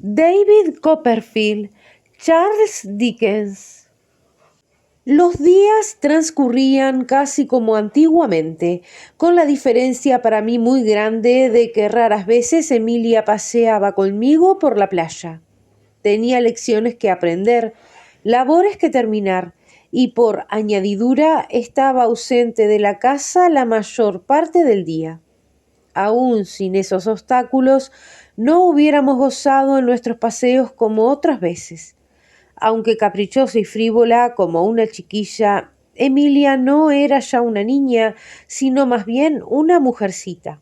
David Copperfield, Charles Dickens. Los días transcurrían casi como antiguamente, con la diferencia para mí muy grande de que raras veces Emilia paseaba conmigo por la playa. Tenía lecciones que aprender, labores que terminar, y por añadidura estaba ausente de la casa la mayor parte del día. Aún sin esos obstáculos, no hubiéramos gozado en nuestros paseos como otras veces. Aunque caprichosa y frívola como una chiquilla, Emilia no era ya una niña, sino más bien una mujercita.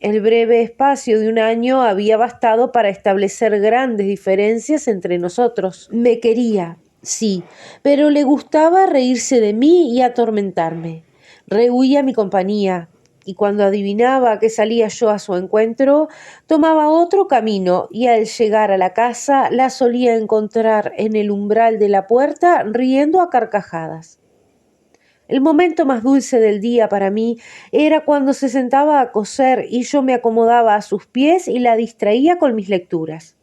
El breve espacio de un año había bastado para establecer grandes diferencias entre nosotros. Me quería, sí, pero le gustaba reírse de mí y atormentarme. Rehuía mi compañía, y cuando adivinaba que salía yo a su encuentro, tomaba otro camino y al llegar a la casa la solía encontrar en el umbral de la puerta riendo a carcajadas. El momento más dulce del día para mí era cuando se sentaba a coser y yo me acomodaba a sus pies y la distraía con mis lecturas.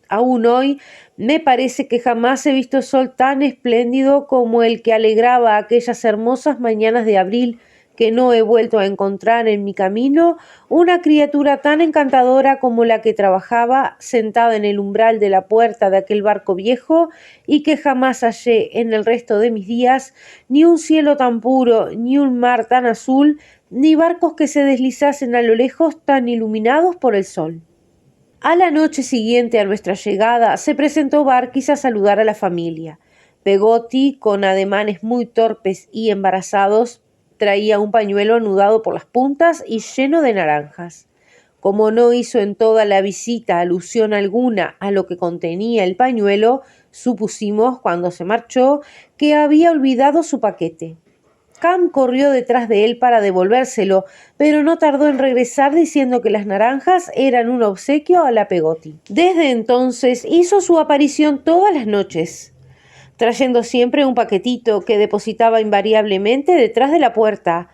Aún hoy me parece que jamás he visto sol tan espléndido como el que alegraba aquellas hermosas mañanas de abril, que no he vuelto a encontrar en mi camino una criatura tan encantadora como la que trabajaba sentada en el umbral de la puerta de aquel barco viejo, y que jamás hallé en el resto de mis días ni un cielo tan puro, ni un mar tan azul, ni barcos que se deslizasen a lo lejos tan iluminados por el sol. A la noche siguiente a nuestra llegada se presentó Barkis a saludar a la familia. Peggotty, con ademanes muy torpes y embarazados, traía un pañuelo anudado por las puntas y lleno de naranjas. Como no hizo en toda la visita alusión alguna a lo que contenía el pañuelo, supusimos, cuando se marchó, que había olvidado su paquete. Cam corrió detrás de él para devolvérselo, pero no tardó en regresar diciendo que las naranjas eran un obsequio a la Peggotty. Desde entonces hizo su aparición todas las noches, trayendo siempre un paquetito que depositaba invariablemente detrás de la puerta,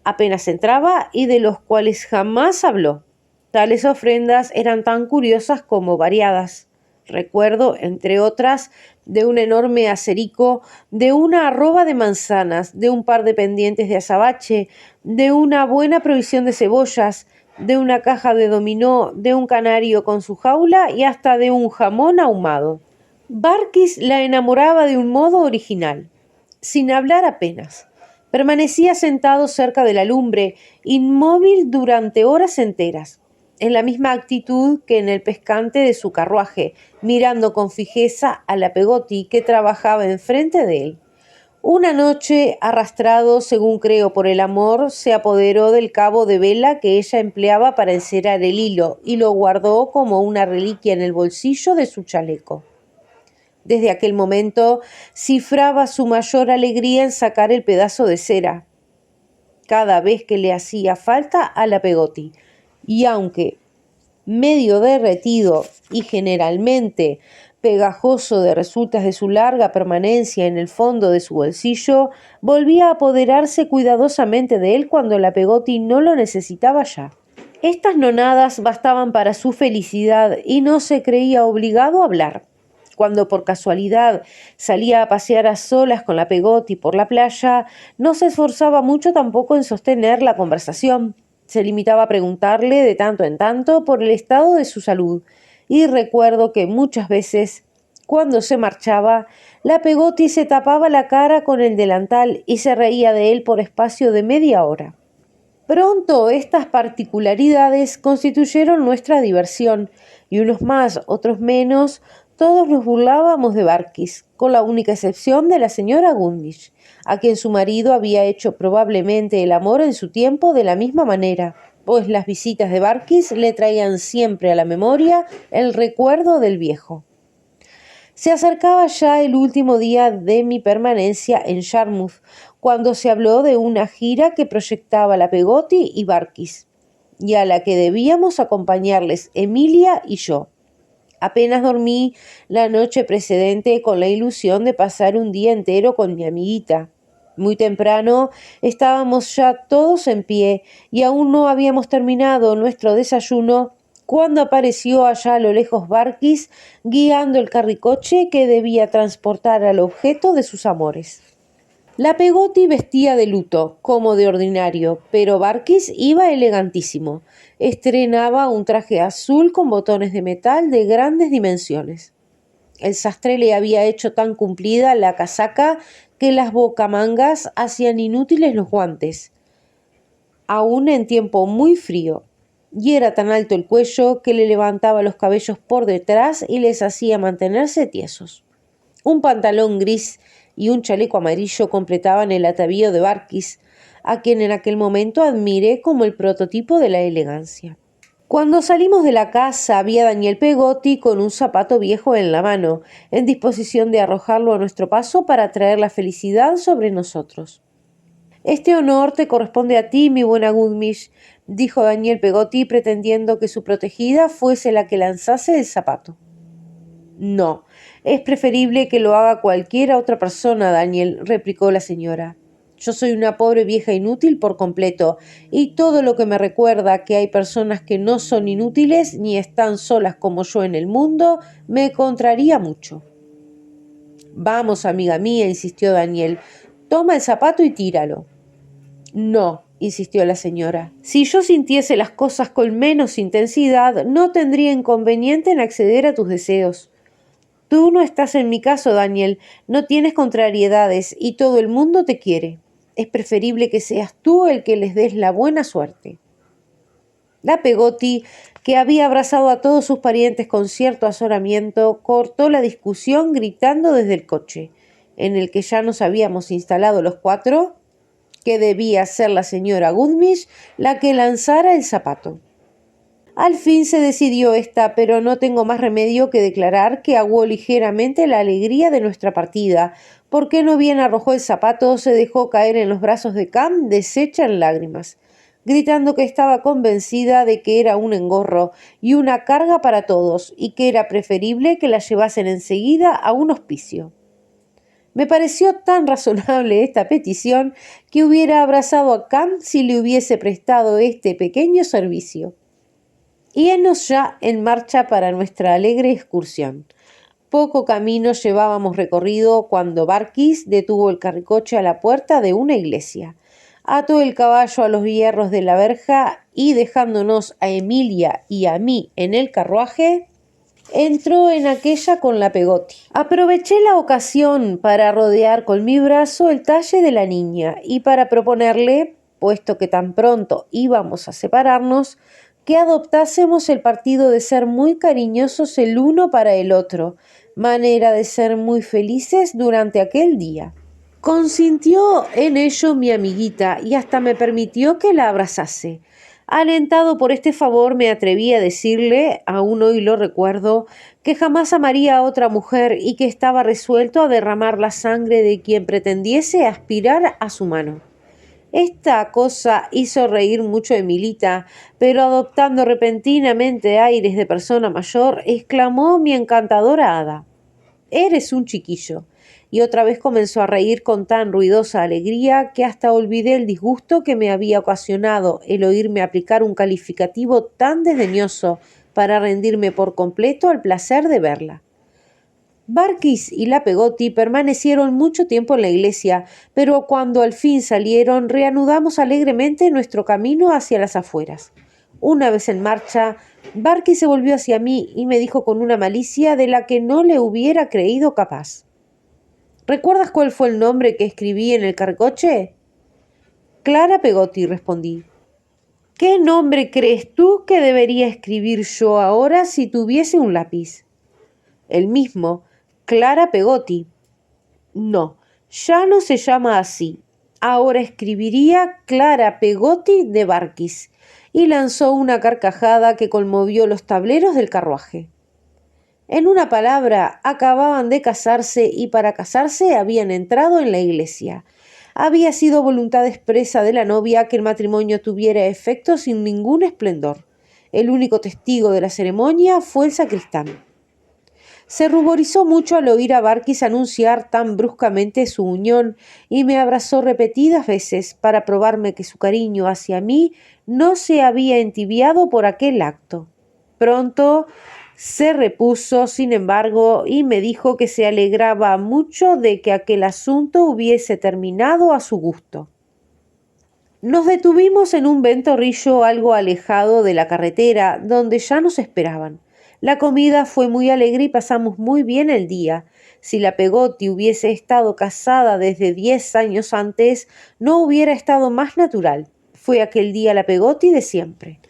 apenas entraba, y de los cuales jamás habló. Tales ofrendas eran tan curiosas como variadas. Recuerdo, entre otras, de un enorme acerico, de una arroba de manzanas, de un par de pendientes de azabache, de una buena provisión de cebollas, de una caja de dominó, de un canario con su jaula y hasta de un jamón ahumado. Barkis la enamoraba de un modo original, sin hablar apenas. Permanecía sentado cerca de la lumbre, inmóvil durante horas enteras, en la misma actitud que en el pescante de su carruaje, mirando con fijeza a la Peggotty que trabajaba enfrente de él. Una noche, arrastrado, según creo, por el amor, se apoderó del cabo de vela que ella empleaba para encerar el hilo y lo guardó como una reliquia en el bolsillo de su chaleco. Desde aquel momento cifraba su mayor alegría en sacar el pedazo de cera, cada vez que le hacía falta a la Peggotty, y aunque medio derretido y generalmente pegajoso de resultas de su larga permanencia en el fondo de su bolsillo, volvía a apoderarse cuidadosamente de él cuando la Peggotty no lo necesitaba ya. Estas nonadas bastaban para su felicidad y no se creía obligado a hablar. Cuando por casualidad salía a pasear a solas con la Peggotty por la playa, no se esforzaba mucho tampoco en sostener la conversación. Se limitaba a preguntarle de tanto en tanto por el estado de su salud, y recuerdo que muchas veces, cuando se marchaba, la Peggotty se tapaba la cara con el delantal y se reía de él por espacio de media hora. Pronto estas particularidades constituyeron nuestra diversión, y unos más, otros menos, todos nos burlábamos de Barkis, con la única excepción de la señora Gummidge, a quien su marido había hecho probablemente el amor en su tiempo de la misma manera, pues las visitas de Barkis le traían siempre a la memoria el recuerdo del viejo. Se acercaba ya el último día de mi permanencia en Yarmouth, cuando se habló de una gira que proyectaba la Peggotty y Barkis, y a la que debíamos acompañarles Emilia y yo. Apenas dormí la noche precedente con la ilusión de pasar un día entero con mi amiguita. Muy temprano estábamos ya todos en pie y aún no habíamos terminado nuestro desayuno cuando apareció allá a lo lejos Barkis guiando el carricoche que debía transportar al objeto de sus amores. La Peggotty vestía de luto, como de ordinario, pero Barkis iba elegantísimo. Estrenaba un traje azul con botones de metal de grandes dimensiones. El sastre le había hecho tan cumplida la casaca que las bocamangas hacían inútiles los guantes, aún en tiempo muy frío, y era tan alto el cuello que le levantaba los cabellos por detrás y les hacía mantenerse tiesos. Un pantalón gris y un chaleco amarillo completaban el atavío de Barkis, a quien en aquel momento admiré como el prototipo de la elegancia. Cuando salimos de la casa vi a Daniel Peggotty con un zapato viejo en la mano, en disposición de arrojarlo a nuestro paso para traer la felicidad sobre nosotros. «Este honor te corresponde a ti, mi buena Goodmish», dijo Daniel Peggotty, pretendiendo que su protegida fuese la que lanzase el zapato. «No, es preferible que lo haga cualquiera otra persona, Daniel», replicó la señora. «Yo soy una pobre vieja inútil por completo, y todo lo que me recuerda que hay personas que no son inútiles ni están solas como yo en el mundo, me contraría mucho». «Vamos, amiga mía», insistió Daniel, «toma el zapato y tíralo». «No», insistió la señora. «Si yo sintiese las cosas con menos intensidad, no tendría inconveniente en acceder a tus deseos. Tú no estás en mi caso, Daniel, no tienes contrariedades y todo el mundo te quiere. Es preferible que seas tú el que les des la buena suerte». La Peggotty, que había abrazado a todos sus parientes con cierto azoramiento, cortó la discusión gritando desde el coche, en el que ya nos habíamos instalado los cuatro, que debía ser la señora Goodmish la que lanzara el zapato. Al fin se decidió esta, pero no tengo más remedio que declarar que aguó ligeramente la alegría de nuestra partida, porque no bien arrojó el zapato, se dejó caer en los brazos de Cam deshecha en lágrimas, gritando que estaba convencida de que era un engorro y una carga para todos, y que era preferible que la llevasen enseguida a un hospicio. Me pareció tan razonable esta petición que hubiera abrazado a Cam si le hubiese prestado este pequeño servicio. Y henos ya en marcha para nuestra alegre excursión. Poco camino llevábamos recorrido cuando Barkis detuvo el carricoche a la puerta de una iglesia. Ató el caballo a los hierros de la verja y, dejándonos a Emilia y a mí en el carruaje, entró en aquella con la Peggotty. Aproveché la ocasión para rodear con mi brazo el talle de la niña y para proponerle, puesto que tan pronto íbamos a separarnos, que adoptásemos el partido de ser muy cariñosos el uno para el otro, manera de ser muy felices durante aquel día. Consintió en ello mi amiguita y hasta me permitió que la abrazase. Alentado por este favor, me atreví a decirle, aún hoy lo recuerdo, que jamás amaría a otra mujer y que estaba resuelto a derramar la sangre de quien pretendiese aspirar a su mano. Esta cosa hizo reír mucho a Emilita, pero adoptando repentinamente aires de persona mayor, exclamó mi encantadora hada: «Eres un chiquillo». Y otra vez comenzó a reír con tan ruidosa alegría que hasta olvidé el disgusto que me había ocasionado el oírme aplicar un calificativo tan desdeñoso para rendirme por completo al placer de verla. Barkis y la Peggotty permanecieron mucho tiempo en la iglesia, pero cuando al fin salieron, reanudamos alegremente nuestro camino hacia las afueras. Una vez en marcha, Barkis se volvió hacia mí y me dijo con una malicia de la que no le hubiera creído capaz: «¿Recuerdas cuál fue el nombre que escribí en el carcoche?» «Clara Peggotty», respondí. «¿Qué nombre crees tú que debería escribir yo ahora si tuviese un lápiz?» «El mismo, Clara Peggotty». «No, ya no se llama así. Ahora escribiría Clara Peggotty de Barkis», y lanzó una carcajada que conmovió los tableros del carruaje. En una palabra, acababan de casarse y para casarse habían entrado en la iglesia. Había sido voluntad expresa de la novia que el matrimonio tuviera efecto sin ningún esplendor. El único testigo de la ceremonia fue el sacristán. Se ruborizó mucho al oír a Barkis anunciar tan bruscamente su unión y me abrazó repetidas veces para probarme que su cariño hacia mí no se había entibiado por aquel acto. Pronto se repuso, sin embargo, y me dijo que se alegraba mucho de que aquel asunto hubiese terminado a su gusto. Nos detuvimos en un ventorrillo algo alejado de la carretera, donde ya nos esperaban. La comida fue muy alegre y pasamos muy bien el día. Si la Peggotty hubiese estado casada desde 10 años antes, no hubiera estado más natural. Fue aquel día la Peggotty de siempre.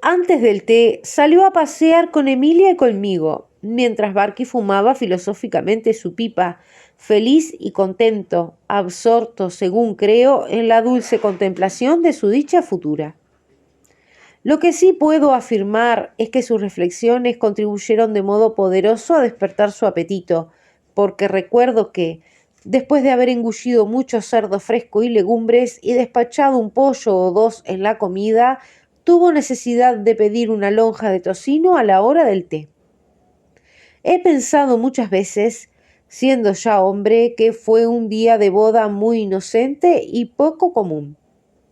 Antes del té, salió a pasear con Emilia y conmigo, mientras Barky fumaba filosóficamente su pipa, feliz y contento, absorto, según creo, en la dulce contemplación de su dicha futura. Lo que sí puedo afirmar es que sus reflexiones contribuyeron de modo poderoso a despertar su apetito, porque recuerdo que, después de haber engullido mucho cerdo fresco y legumbres y despachado un pollo o dos en la comida, tuvo necesidad de pedir una lonja de tocino a la hora del té. He pensado muchas veces, siendo ya hombre, que fue un día de boda muy inocente y poco común.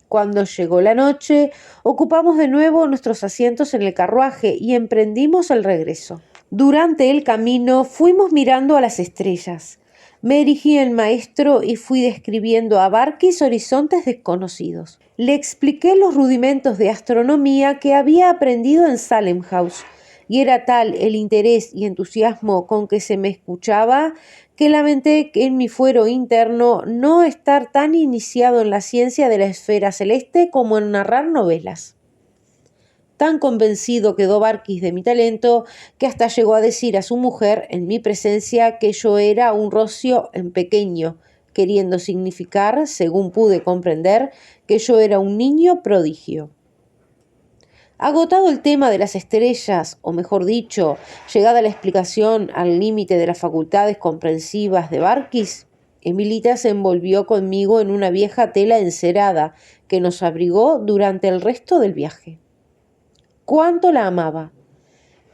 Cuando llegó la noche, ocupamos de nuevo nuestros asientos en el carruaje y emprendimos el regreso. Durante el camino fuimos mirando a las estrellas. Me erigí en maestro y fui describiendo a Barkis horizontes desconocidos. Le expliqué los rudimentos de astronomía que había aprendido en Salem House, y era tal el interés y entusiasmo con que se me escuchaba que lamenté que en mi fuero interno no estar tan iniciado en la ciencia de la esfera celeste como en narrar novelas. Tan convencido quedó Barkis de mi talento que hasta llegó a decir a su mujer en mi presencia que yo era un rocio en pequeño, queriendo significar, según pude comprender, que yo era un niño prodigio. Agotado el tema de las estrellas, o mejor dicho, llegada la explicación al límite de las facultades comprensivas de Barkis, Emilita se envolvió conmigo en una vieja tela encerada que nos abrigó durante el resto del viaje. Cuánto la amaba.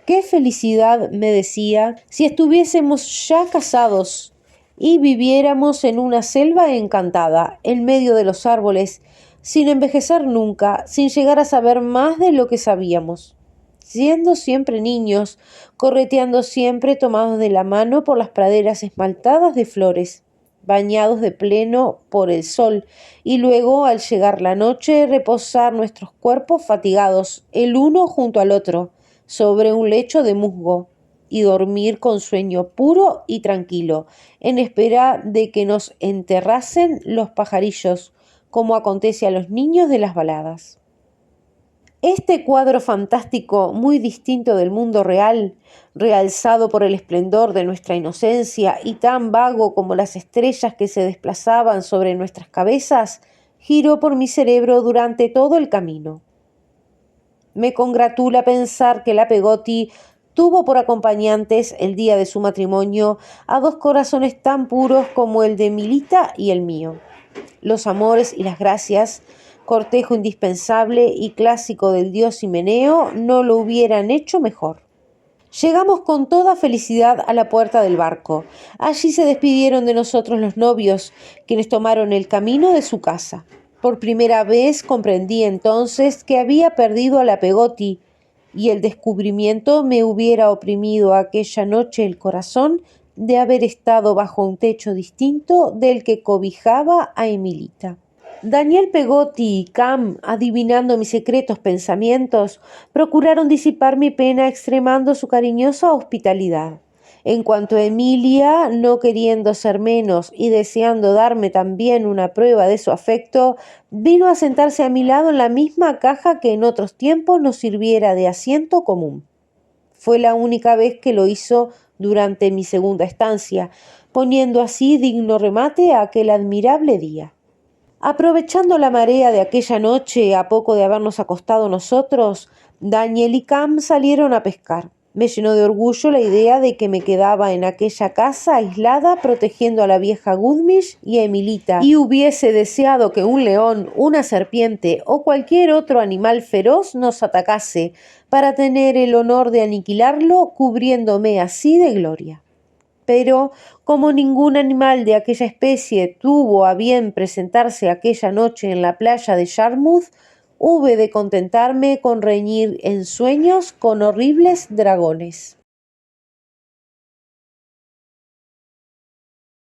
Qué felicidad, me decía, si estuviésemos ya casados y viviéramos en una selva encantada, en medio de los árboles, sin envejecer nunca, sin llegar a saber más de lo que sabíamos, siendo siempre niños, correteando siempre tomados de la mano por las praderas esmaltadas de flores, bañados de pleno por el sol, y luego, al llegar la noche, reposar nuestros cuerpos fatigados, el uno junto al otro, sobre un lecho de musgo, y dormir con sueño puro y tranquilo, en espera de que nos enterrasen los pajarillos, como acontece a los niños de las baladas. Este cuadro fantástico, muy distinto del mundo real, realzado por el esplendor de nuestra inocencia y tan vago como las estrellas que se desplazaban sobre nuestras cabezas, giró por mi cerebro durante todo el camino. Me congratula pensar que la Peggotty tuvo por acompañantes el día de su matrimonio a dos corazones tan puros como el de Milita y el mío. Los amores y las gracias, cortejo indispensable y clásico del dios Himeneo, no lo hubieran hecho mejor. Llegamos con toda felicidad a la puerta del barco. Allí se despidieron de nosotros los novios, quienes tomaron el camino de su casa. Por primera vez comprendí entonces que había perdido a la Peggotty, y el descubrimiento me hubiera oprimido aquella noche el corazón de haber estado bajo un techo distinto del que cobijaba a Emilita. Daniel Peggotty y Cam, adivinando mis secretos pensamientos, procuraron disipar mi pena extremando su cariñosa hospitalidad. En cuanto a Emilia, no queriendo ser menos y deseando darme también una prueba de su afecto, vino a sentarse a mi lado en la misma caja que en otros tiempos nos sirviera de asiento común. Fue la única vez que lo hizo durante mi segunda estancia, poniendo así digno remate a aquel admirable día. Aprovechando la marea de aquella noche, a poco de habernos acostado nosotros, Daniel y Cam salieron a pescar. Me llenó de orgullo la idea de que me quedaba en aquella casa aislada protegiendo a la vieja Goodmish y a Emilita, y hubiese deseado que un león, una serpiente o cualquier otro animal feroz nos atacase, para tener el honor de aniquilarlo, cubriéndome así de gloria. Pero, como ningún animal de aquella especie tuvo a bien presentarse aquella noche en la playa de Yarmouth, hube de contentarme con reñir en sueños con horribles dragones.